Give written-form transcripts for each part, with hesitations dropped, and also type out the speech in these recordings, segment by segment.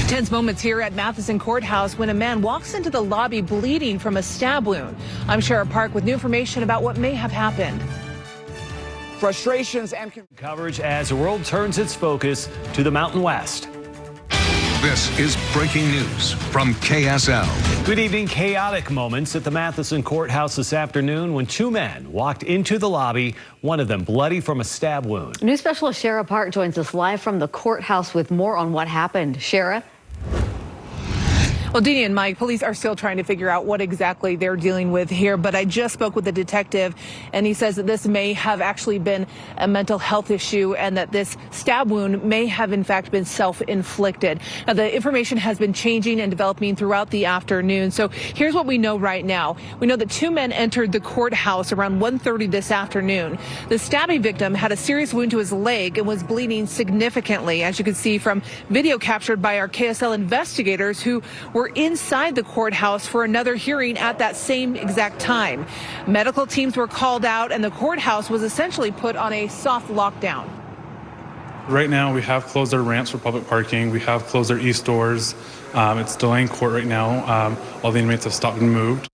Tense moments here at Matheson Courthouse when a man walks into the lobby bleeding from a stab wound. I'm Sheriff Park with new information about what may have happened. Frustrations and coverage as the world turns its focus to the Mountain West. This is breaking news from KSL. Good evening. Chaotic moments at the Matheson Courthouse this afternoon when two men walked into the lobby, one of them bloody from a stab wound. News specialist Shara Park joins us live from the courthouse with more on what happened. Shara? Well, Deanie and Mike, police are still trying to figure out what exactly they're dealing with here, but I just spoke with the detective, and he says that this may have actually been a mental health issue and that this stab wound may have, in fact, been self-inflicted. Now, the information has been changing and developing throughout the afternoon, so here's what we know right now. We know that two men entered the courthouse around 1:30 this afternoon. The stabbing victim had a serious wound to his leg and was bleeding significantly, as you can see from video captured by our KSL investigators who were inside the courthouse for another hearing at that same exact time. Medical teams were called out and the courthouse was essentially put on a soft lockdown. Right now we have closed our ramps for public parking. We have closed our east doors. It's delaying court right now. All the inmates have stopped and moved.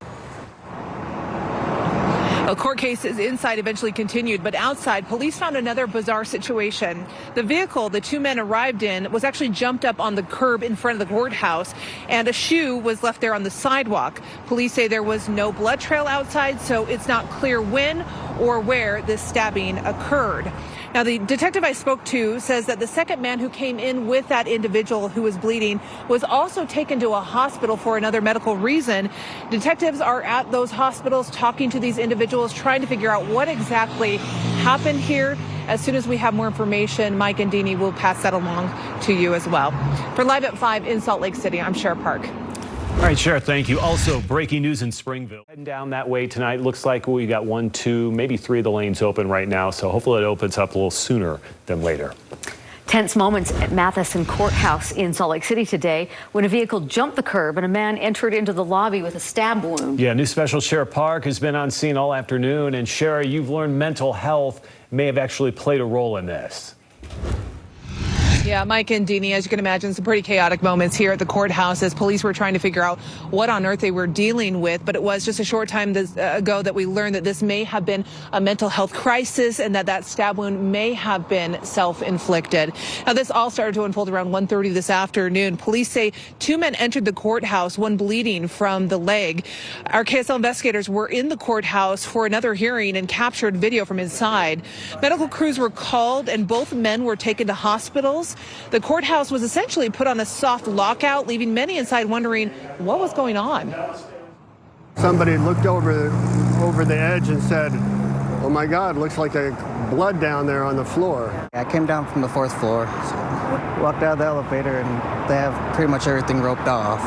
A court case is inside eventually continued, but outside, police found another bizarre situation. The vehicle the two men arrived in was actually jumped up on the curb in front of the courthouse, and a shoe was left there on the sidewalk. Police say there was no blood trail outside, so it's not clear when or where this stabbing occurred. Now, the detective I spoke to says that the second man who came in with that individual who was bleeding was also taken to a hospital for another medical reason. Detectives are at those hospitals talking to these individuals, trying to figure out what exactly happened here. As soon as we have more information, Mike and Deanie will pass that along to you as well. For Live at 5 in Salt Lake City, I'm Sheriff Park. All right, Sheriff, thank you. Also, breaking news in Springville. Heading down that way tonight. Looks like we got 1, 2, maybe 3 of the lanes open right now, so hopefully it opens up a little sooner than later. Tense moments at Matheson Courthouse in Salt Lake City today when a vehicle jumped the curb and a man entered into the lobby with a stab wound. Yeah, News Special Sheriff Park has been on scene all afternoon, and Shara, you've learned mental health may have actually played a role in this. Yeah, Mike and Deanie, as you can imagine, some pretty chaotic moments here at the courthouse as police were trying to figure out what on earth they were dealing with. But it was just a short time ago that we learned that this may have been a mental health crisis and that stab wound may have been self-inflicted. Now, this all started to unfold around 1:30 this afternoon. Police say two men entered the courthouse, one bleeding from the leg. Our KSL investigators were in the courthouse for another hearing and captured video from inside. Medical crews were called and both men were taken to hospitals. The courthouse was essentially put on a soft lockout, leaving many inside wondering what was going on. Somebody looked over the edge and said, "Oh my God, looks like there's blood down there on the floor." I came down from the 4th floor, walked out of the elevator, and they have pretty much everything roped off.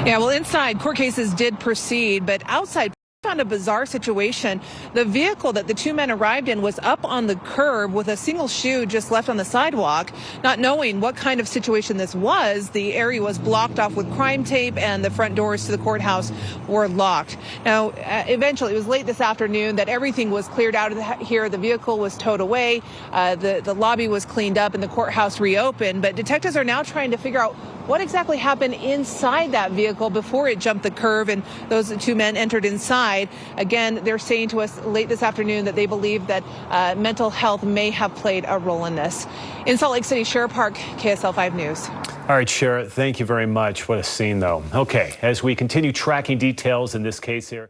Yeah, well, inside, court cases did proceed, but outside, found a bizarre situation. The vehicle that the two men arrived in was up on the curb with a single shoe just left on the sidewalk. Not knowing what kind of situation this was, the area was blocked off with crime tape and the front doors to the courthouse were locked. Now, eventually, it was late this afternoon that everything was cleared out of here. The vehicle was towed away. The lobby was cleaned up and the courthouse reopened. But detectives are now trying to figure out what exactly happened inside that vehicle before it jumped the curb and those two men entered inside. Again, they're saying to us late this afternoon that they believe that mental health may have played a role in this. In Salt Lake City, Shara Park, KSL 5 News. All right, Shara, thank you very much. What a scene, though. Okay, as we continue tracking details in this case here.